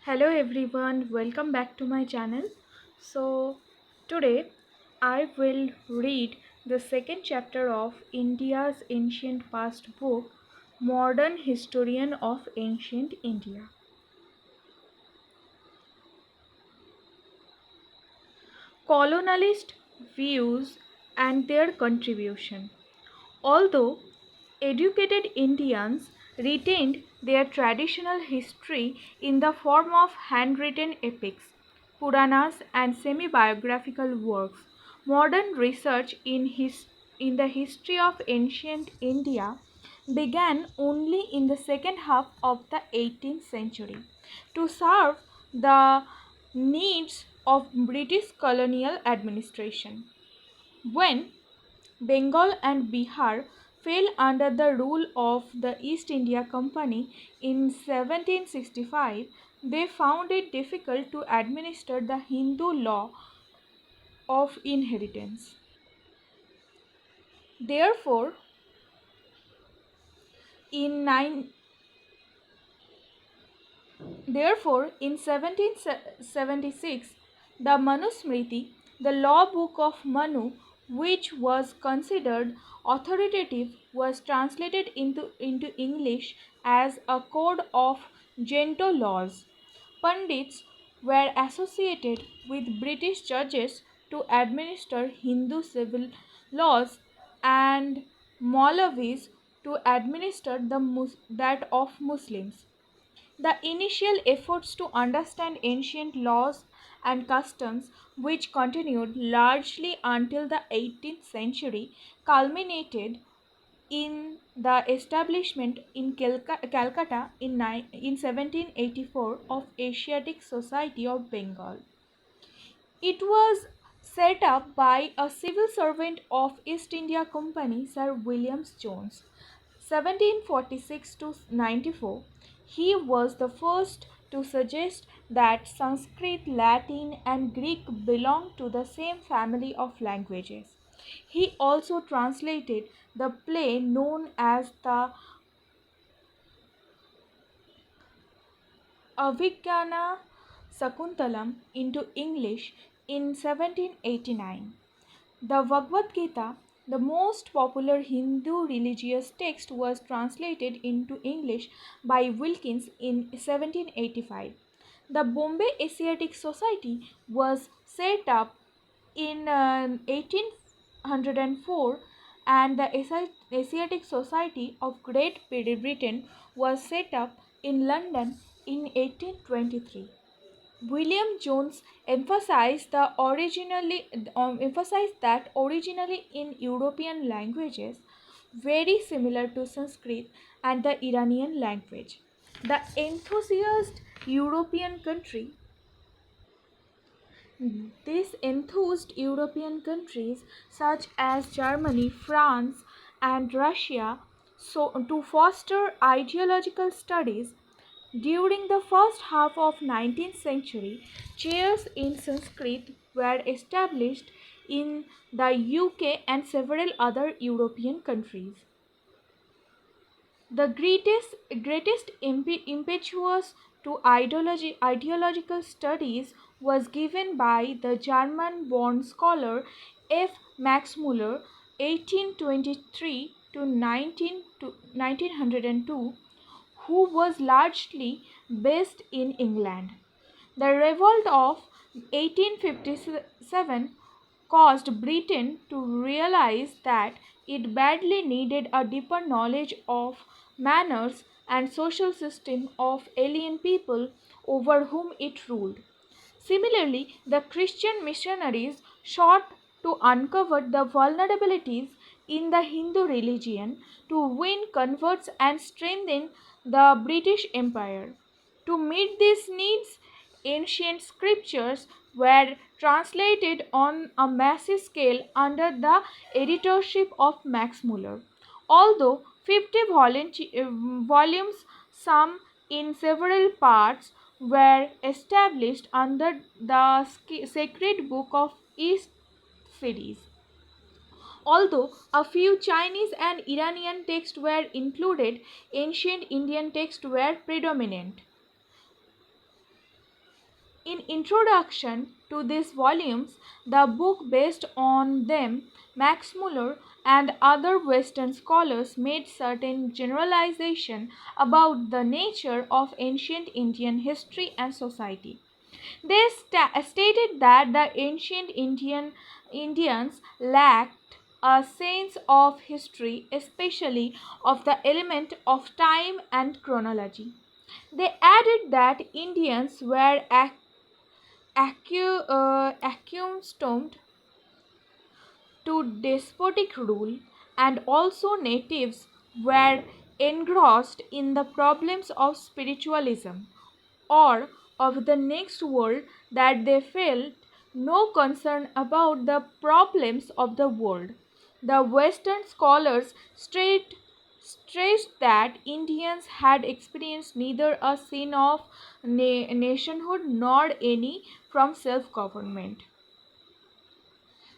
Hello everyone, welcome back to my channel. So today I will read the second chapter of India's Ancient Past book, Modern Historian of Ancient India. Colonialist views and their contribution. Although educated Indians retained their traditional history in the form of handwritten epics, Puranas, and semi biographical works, modern research in the history of ancient India began only in the second half of the 18th century to serve the needs of British colonial administration. When Bengal and Bihar fell under the rule of the East India Company in 1765, they found it difficult to administer the Hindu law of inheritance. Therefore, in nine, in 1776, the Manusmriti, the law book of Manu, which was considered authoritative, was translated into English as a code of Gento laws. Pandits were associated with British judges to administer Hindu civil laws and Maulavis to administer that of Muslims. The initial efforts to understand ancient laws and customs, which continued largely until the 18th century, culminated in the establishment in Calcutta in 1784 of Asiatic Society of Bengal. It was set up by a civil servant of East India Company, Sir William Jones. 1746 to 94, he was the first to suggest that Sanskrit, Latin, and Greek belong to the same family of languages. He also translated the play known as the Abhigyana Sakuntalam into English in 1789. The Bhagavad Gita, the most popular Hindu religious text, was translated into English by Wilkins in 1785. The Bombay Asiatic Society was set up in 1804, and the Asiatic Society of Great Britain was set up in London in 1823. William Jones emphasized that originally in European languages, very similar to Sanskrit and the Iranian language. The enthusiast European country These enthused European countries such as Germany, France, and Russia to foster ideological studies during the first half of 19th century. Chairs in Sanskrit were established in the UK and several other European countries. The greatest impetus to ideological studies was given by the German-born scholar F. Max Muller (1823 to 1902), who was largely based in England. The revolt of 1857 caused Britain to realize that it badly needed a deeper knowledge of manners and social system of alien people over whom it ruled. Similarly, the Christian missionaries sought to uncover the vulnerabilities in the Hindu religion to win converts and strengthen the British Empire. To meet these needs, ancient scriptures were translated on a massive scale under the editorship of Max Muller. Although 50 volumes, some in several parts, were established under the Sacred Book of East series. Although a few Chinese and Iranian texts were included, ancient Indian texts were predominant. In introduction to these volumes, the book based on them, Max Muller and other Western scholars made certain generalizations about the nature of ancient Indian history and society. They stated that the ancient Indians lacked a sense of history, especially of the element of time and chronology. They added that Indians were accustomed to despotic rule, and also natives were engrossed in the problems of spiritualism or of the next world, that they felt no concern about the problems of the world. The Western scholars stressed that Indians had experienced neither a sin of nationhood nor any from self government.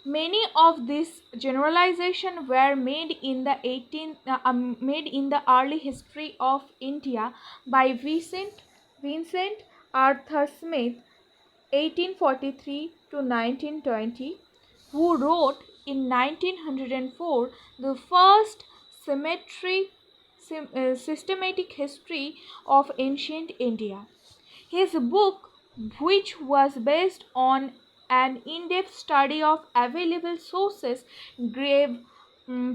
Many of these generalizations were made in the early history of India by Vincent Arthur Smith, 1843 to 1920, who wrote in 1904 the first systematic history of ancient India. His book, which was based on an in depth study of available sources, gave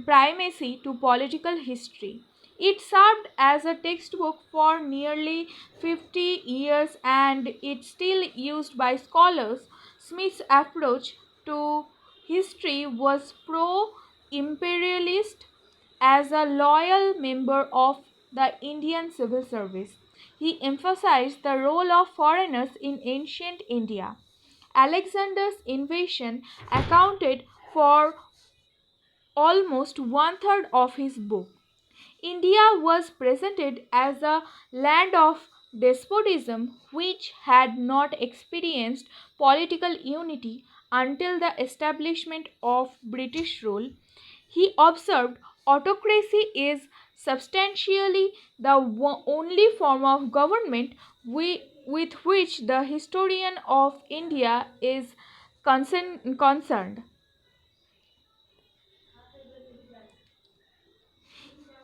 primacy to political history. It served as a textbook for nearly 50 years and it's still used by scholars. Smith's approach to history was pro imperialist. As a loyal member of the Indian civil service, he emphasized the role of foreigners in ancient India. Alexander's invasion accounted for almost one third of his book. India was presented as a land of despotism which had not experienced political unity until the establishment of British rule. He observed autocracy is substantially the only form of government with which the historian of India is concerned.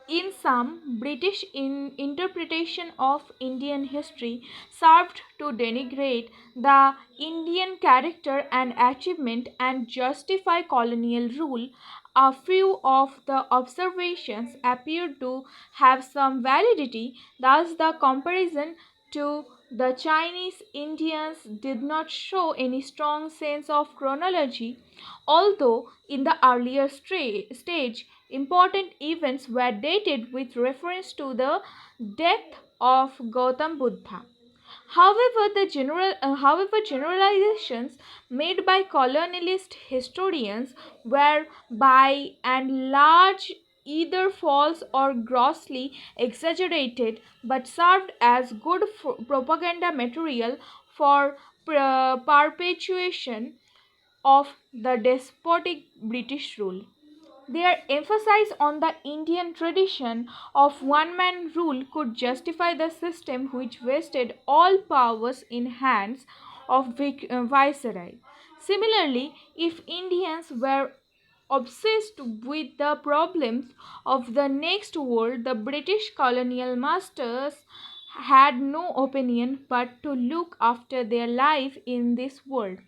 In sum, British interpretation of Indian history served to denigrate the Indian character and achievement and justify colonial rule. A few of the observations appear to have some validity, thus, the comparison to the Chinese Indians did not show any strong sense of chronology, although in the earlier stage important events were dated with reference to the death of Gautam Buddha. However, generalizations made by colonialist historians were by and large either false or grossly exaggerated, but served as good propaganda material for perpetuation of the despotic British rule. Their emphasis on the Indian tradition of one man rule could justify the system which vested all powers in hands of viceroy. Similarly, if Indians were obsessed with the problems of the next world, the British colonial masters had no opinion but to look after their life in this world.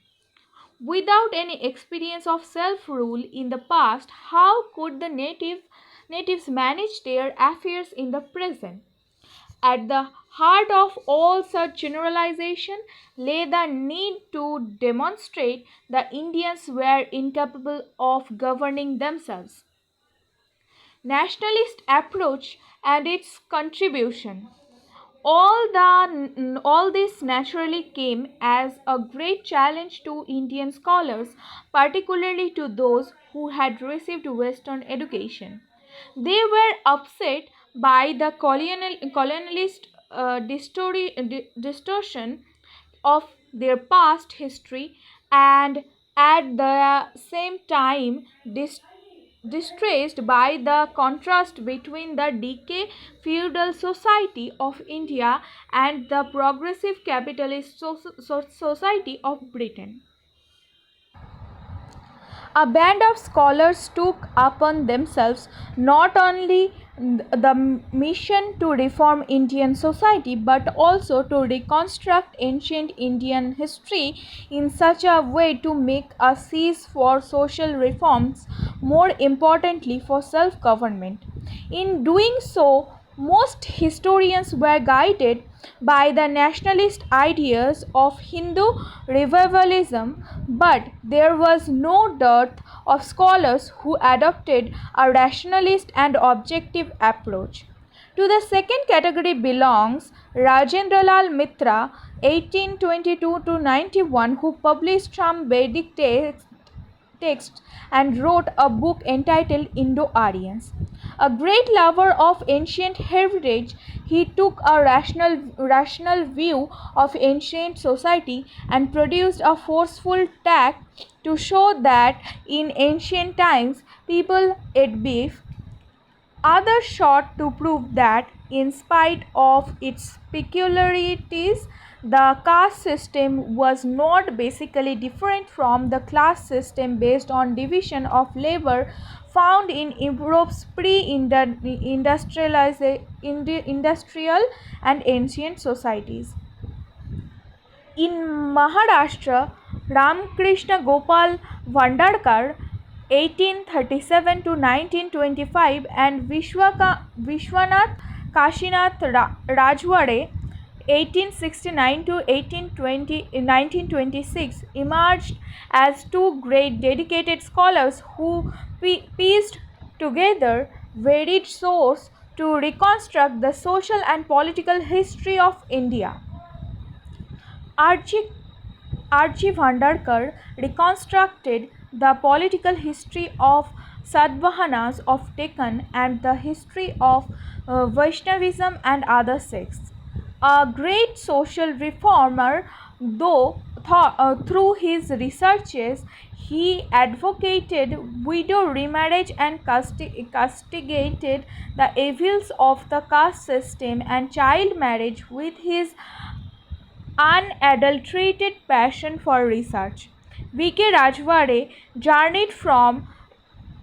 Without any experience of self rule in the past, how could the natives manage their affairs in the present? At the heart of all such generalization lay the need to demonstrate the Indians were incapable of governing themselves. Nationalist approach and its contribution. All this naturally came as a great challenge to Indian scholars, particularly to those who had received Western education. They were upset by the colonialist distortion of their past history and at the same time distressed by the contrast between the decay feudal society of India and the progressive capitalist society of Britain. A band of scholars took upon themselves not only the mission to reform Indian society but also to reconstruct ancient Indian history in such a way to make a case for social reforms, more importantly for self government. In doing so, most historians were guided by the nationalist ideas of Hindu revivalism, but there was no dearth of scholars who adopted a rationalist and objective approach. To the second category belongs Rajendralal Mitra, 1822 to 91, who published some Vedic texts and wrote a book entitled Indo-Aryans. A great lover of ancient heritage, he took a rational view of ancient society and produced a forceful tack to show that in ancient times people ate beef. Others sought to prove that, in spite of its peculiarities, the caste system was not basically different from the class system based on division of labor found in Europe's pre-industrial and ancient societies. In Maharashtra, Ramkrishna Gopal Vandarkar, 1837 to 1925, and Vishwanath Kashinath Rajwade, 1869 to 1926, emerged as two great dedicated scholars who pieced together varied sources to reconstruct the social and political history of India. Archie Vandarkar reconstructed the political history of Satavahanas of Deccan and the history of Vaishnavism and other sects. A great social reformer, though through his researches he advocated widow remarriage and castigated the evils of the caste system and child marriage with his unadulterated passion for research. V.K. Rajwade journeyed from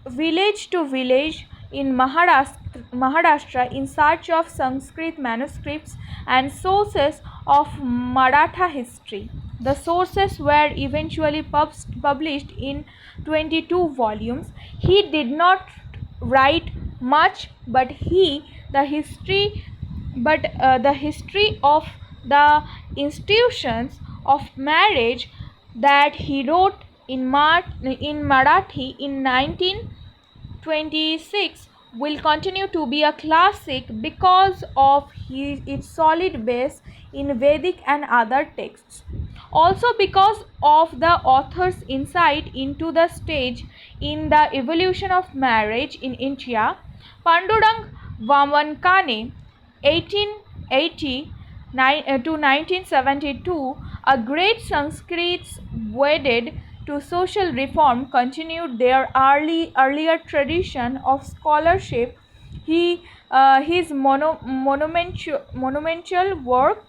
village to village in Maharashtra in search of Sanskrit manuscripts and sources of Maratha history. The sources were eventually published in 22 volumes. He did not write much, but the history of the institutions of marriage that he wrote in Marathi in 1926 will continue to be a classic because of its solid base in Vedic and other texts. Also because of the author's insight into the stage in the evolution of marriage in India, Pandurang Vaman 1880 to 1972, a great Sanskrits wedded to social reform, continued their earlier tradition of scholarship. His monumental work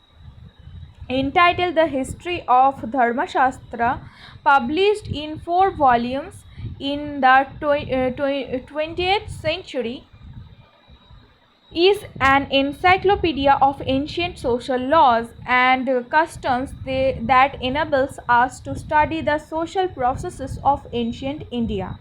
entitled The History of Dharmashastra, published in 4 volumes in the 20th century, is an encyclopedia of ancient social laws and customs that enables us to study the social processes of ancient India.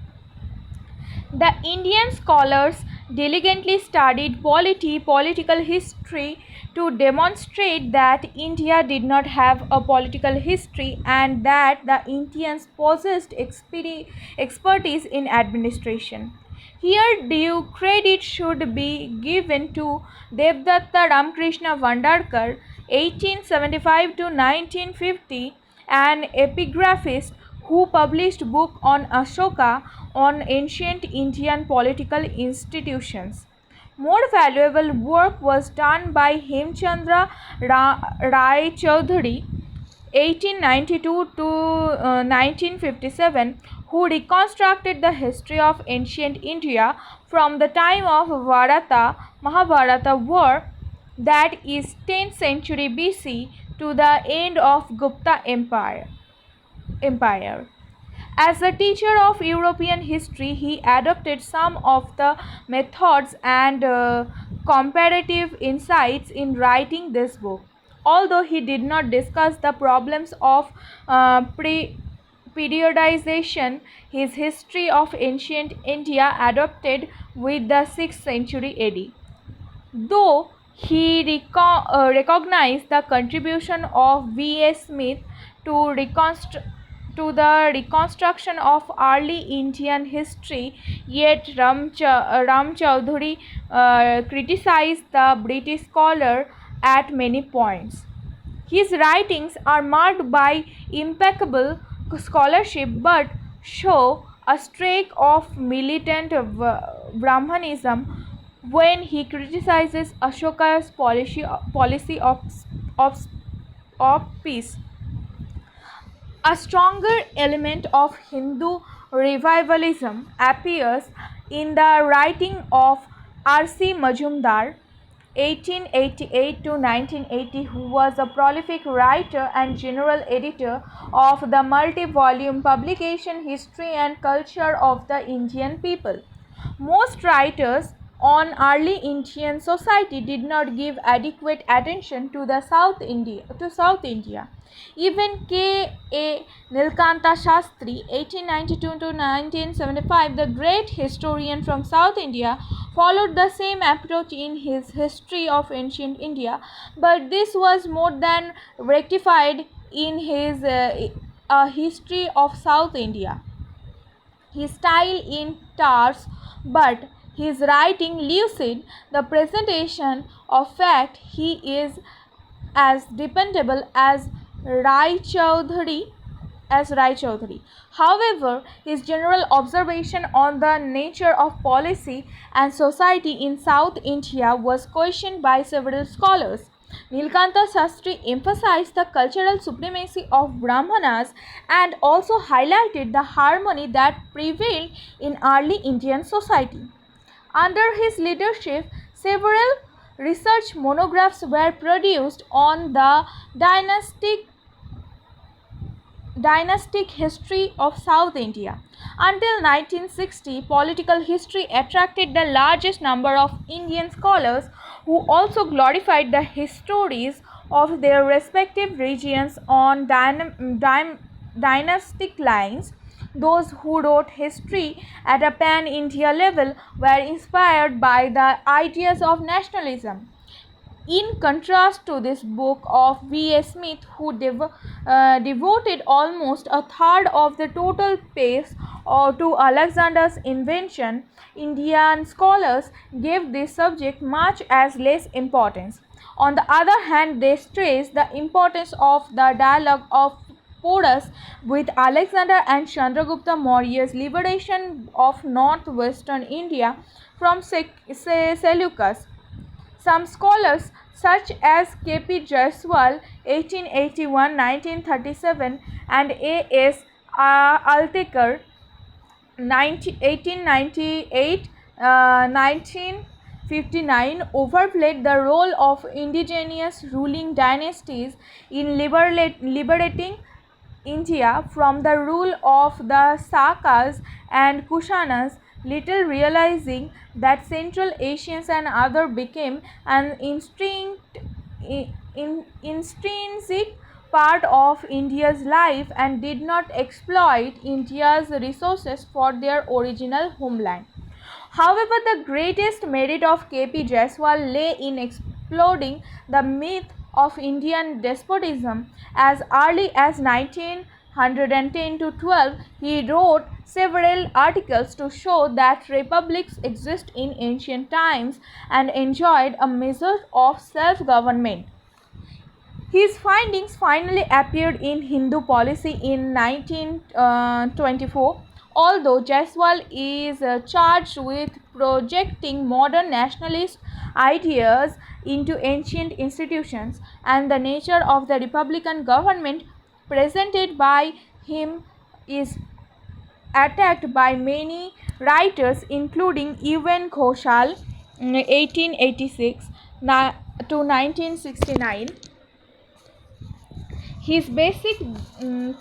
The Indian scholars diligently studied political history to demonstrate that India did not have a political history and that the Indians possessed expertise in administration. Here due credit should be given to Devdatta Ramkrishna Vandarkar, 1875 to 1950, an epigraphist who published book on Ashoka on ancient Indian political institutions. More valuable work was done by Hemchandra Rai Chaudhary, 1892 to 1957, who reconstructed the history of ancient India from the time of Mahabharata war, that is 10th century BC, to the end of Gupta Empire. As a teacher of European history, he adopted some of the methods and comparative insights in writing this book. Although he did not discuss the problems of periodization, his history of ancient India adopted with the 6th century AD. Though he recognized the contribution of V.S. Smith to the reconstruction of early Indian history, yet Ram Chaudhuri criticized the British scholar at many points. His writings are marked by impeccable scholarship but show a streak of militant Brahmanism when he criticizes Ashoka's policy of peace. A stronger element of Hindu revivalism appears in the writing of R.C. Majumdar, 1888 to 1980, who was a prolific writer and general editor of the multi-volume publication History and Culture of the Indian People. Most writers on early Indian society did not give adequate attention to South India. Even K.A. Nilkanta Shastri, 1892 to 1975, the great historian from South India, followed the same approach in his History of Ancient India, but this was more than rectified in his History of South India. His style in terse, but his writing lucid, the presentation of fact, he is as dependable as Rai Chaudhuri. However, his general observation on the nature of policy and society in South India was questioned by several scholars. Nilkanta Shastri emphasized the cultural supremacy of Brahmanas and also highlighted the harmony that prevailed in early Indian society. Under his leadership, several research monographs were produced on the dynastic history of South India. Until 1960, political history attracted the largest number of Indian scholars who also glorified the histories of their respective regions on dynastic lines. Those who wrote history at a pan-India level were inspired by the ideas of nationalism. In contrast to this book of V.S. Smith, who devoted almost a third of the total page to Alexander's invention, Indian scholars gave this subject much as less importance. On the other hand, they stressed the importance of the dialogue of Porus with Alexander and Chandragupta Maurya's liberation of northwestern India from Seleucus. Some scholars, such as K.P. Jaiswal (1881–1937) and A.S. Altekar (1898–1959), overplayed the role of indigenous ruling dynasties in liberating India from the rule of the Sakas and Kushanas, little realizing that Central Asians and others became an intrinsic part of India's life and did not exploit India's resources for their original homeland. However, the greatest merit of K.P. Jaiswal lay in exploding the myth of Indian despotism. As early as 1910–12, he wrote several articles to show that republics exist in ancient times and enjoyed a measure of self-government. His findings finally appeared in Hindu Policy in 1924. Although Jaiswal is charged with projecting modern nationalist ideas into ancient institutions and the nature of the republican government, presented by him is attacked by many writers, including Evan Ghoshal, 1886 to 1969. His basic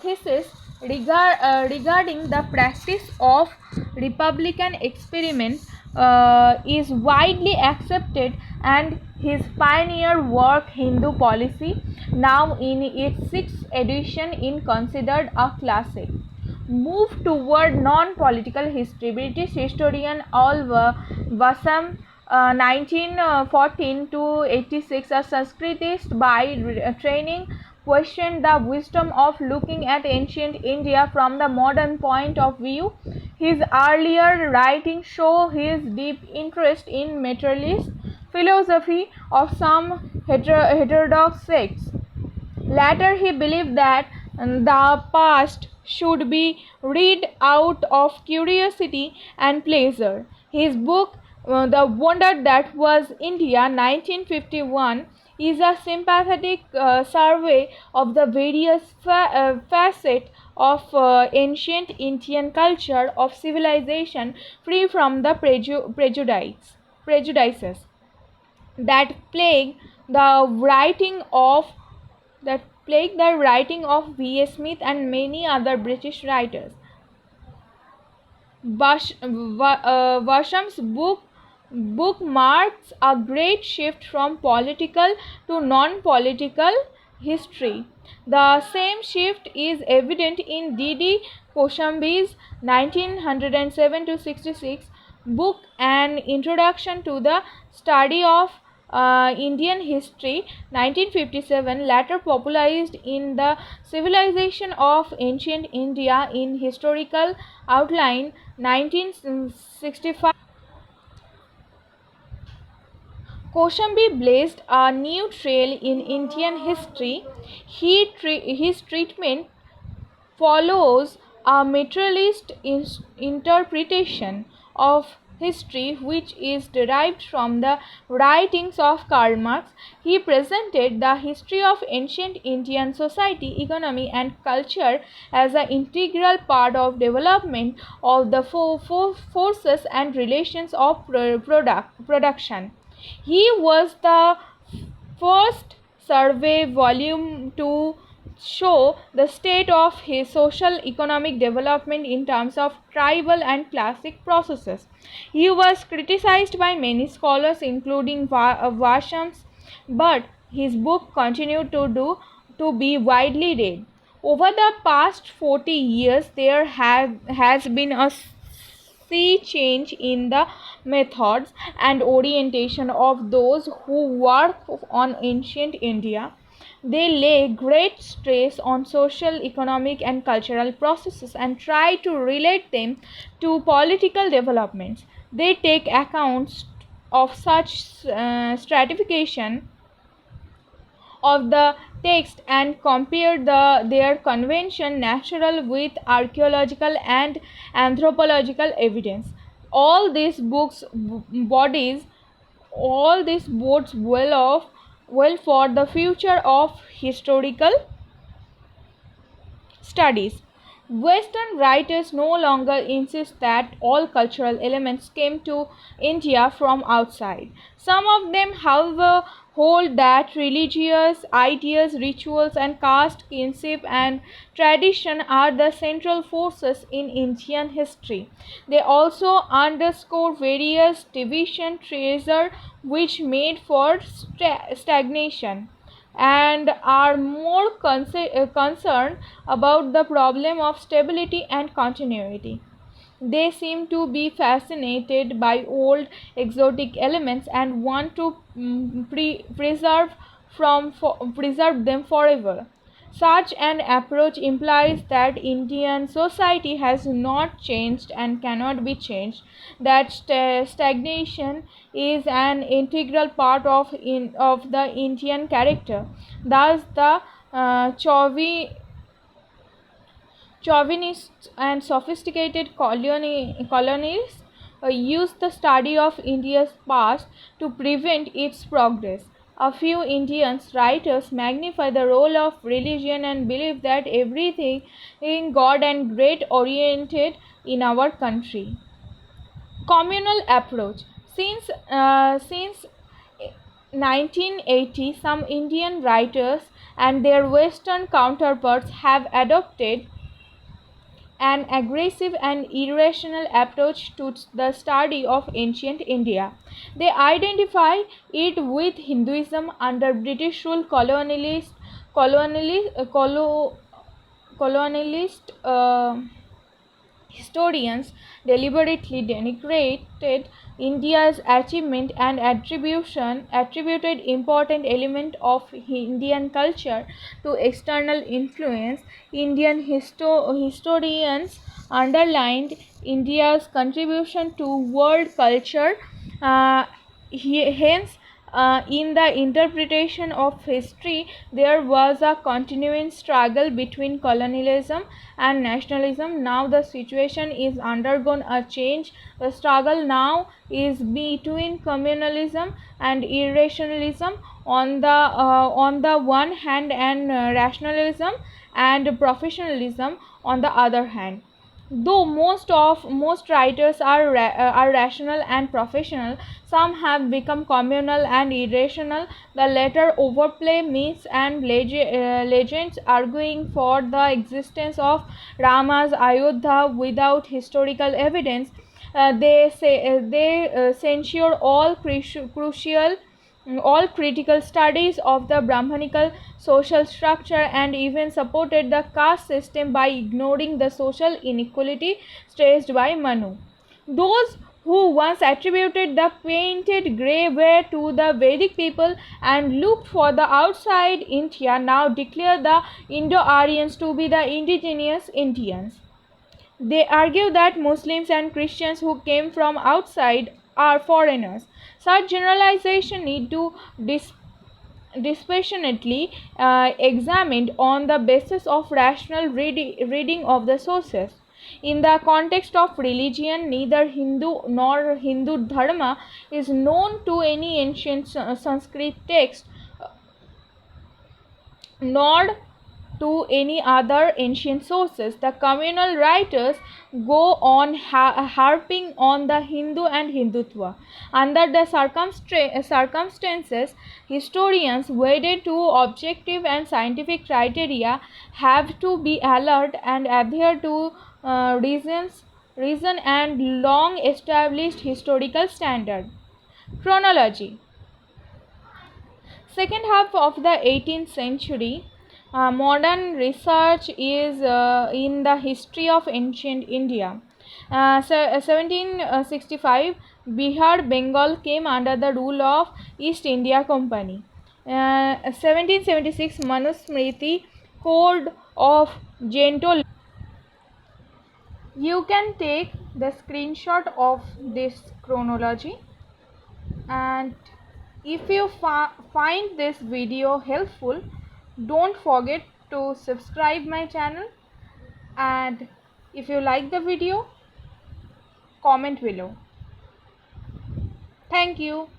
thesis regarding the practice of Republican experiment is widely accepted, and his pioneer work, Hindu Policy, now in its sixth edition, is considered a classic. Move toward non-political history. British historian Oliver Wasam, 1914 to 86, a Sanskritist by training, questioned the wisdom of looking at ancient India from the modern point of view. His earlier writings show his deep interest in materialist philosophy of some heterodox sects. Later, he believed that the past should be read out of curiosity and pleasure. His book, The Wonder That Was India, 1951, is a sympathetic survey of the various facets of ancient Indian culture of civilization, free from the prejudices that plague the writing of V.A. Smith and many other British writers. Washam's book marks a great shift from political to non-political history. The same shift is evident in D.D. Koshambi's 1907 to 66 book, An Introduction to the Study of Indian History, 1957, later popularized in The Civilization of Ancient India in Historical Outline, 1965. Koshambi blazed a new trail in Indian history. His treatment follows a materialist interpretation of history, which is derived from the writings of Karl Marx. He presented the history of ancient Indian society, economy, and culture as an integral part of development of the forces and relations of production. He was the first survey volume to show the state of his social economic development in terms of tribal and classic processes. He was criticized by many scholars, including Washam's, but his book continued to be widely read. Over the past 40 years, there has been a sea change in the methods and orientation of those who work on ancient India. They lay great stress on social, economic, and cultural processes and try to relate them to political developments. They take account of such stratification of the text and compare their convention natural with archaeological and anthropological evidence. All these bodies all this bodes well for the future of historical studies. Western writers no longer insist that all cultural elements came to India from outside. Some of them, however, hold that religious ideas, rituals, and caste kinship and tradition are the central forces in Indian history. They also underscore various division treasure which made for stagnation, and are more concerned about the problem of stability and continuity. They seem to be fascinated by old exotic elements and want to preserve them forever. Such an approach implies that Indian society has not changed and cannot be changed, that stagnation is an integral part of the Indian character. Thus, the chauvinists and sophisticated colonists use the study of India's past to prevent its progress. A few Indian writers magnify the role of religion and believe that everything in God and great oriented in our country. Communal approach. Since 1980, some Indian writers and their Western counterparts have adopted an aggressive and irrational approach to the study of ancient India. They identify it with Hinduism under British rule, colonialist, colonialist historians deliberately denigrated India's achievement and attributed important element of Indian culture to external influence. Indian historians underlined India's contribution to world culture. Uh, Hence, in the interpretation of history, there was a continuing struggle between colonialism and nationalism. Now the situation is undergone a change. The struggle now is between communalism and irrationalism on the one hand, and rationalism and professionalism on the other hand. Though most writers are rational and professional, some have become communal and irrational. The latter overplay myths and legends, arguing for the existence of Rama's Ayodhya without historical evidence. They censure all critical studies of the Brahmanical social structure, and even supported the caste system by ignoring the social inequality stressed by Manu. Those who once attributed the painted grey ware to the Vedic people and looked for the outside India now declare the Indo-Aryans to be the indigenous Indians. They argue that Muslims and Christians who came from outside are foreigners. Such generalization need to dispassionately examined on the basis of rational reading of the sources. In the context of religion, neither Hindu nor Hindu Dharma is known to any ancient Sanskrit text, nor to any other ancient sources. The communal writers go on harping on the Hindu and Hindutva. Under the circumstances, historians wedded to objective and scientific criteria have to be alert and adhere to reason and long established historical standard. Chronology. Second half of the 18th century, modern research is in the history of ancient India. 1765, Bihar, Bengal came under the rule of East India Company. 1776, Manusmriti, Code of Gento. You can take the screenshot of this chronology, and if you find this video helpful, don't forget to subscribe my channel, and if you like the video, comment below. Thank you.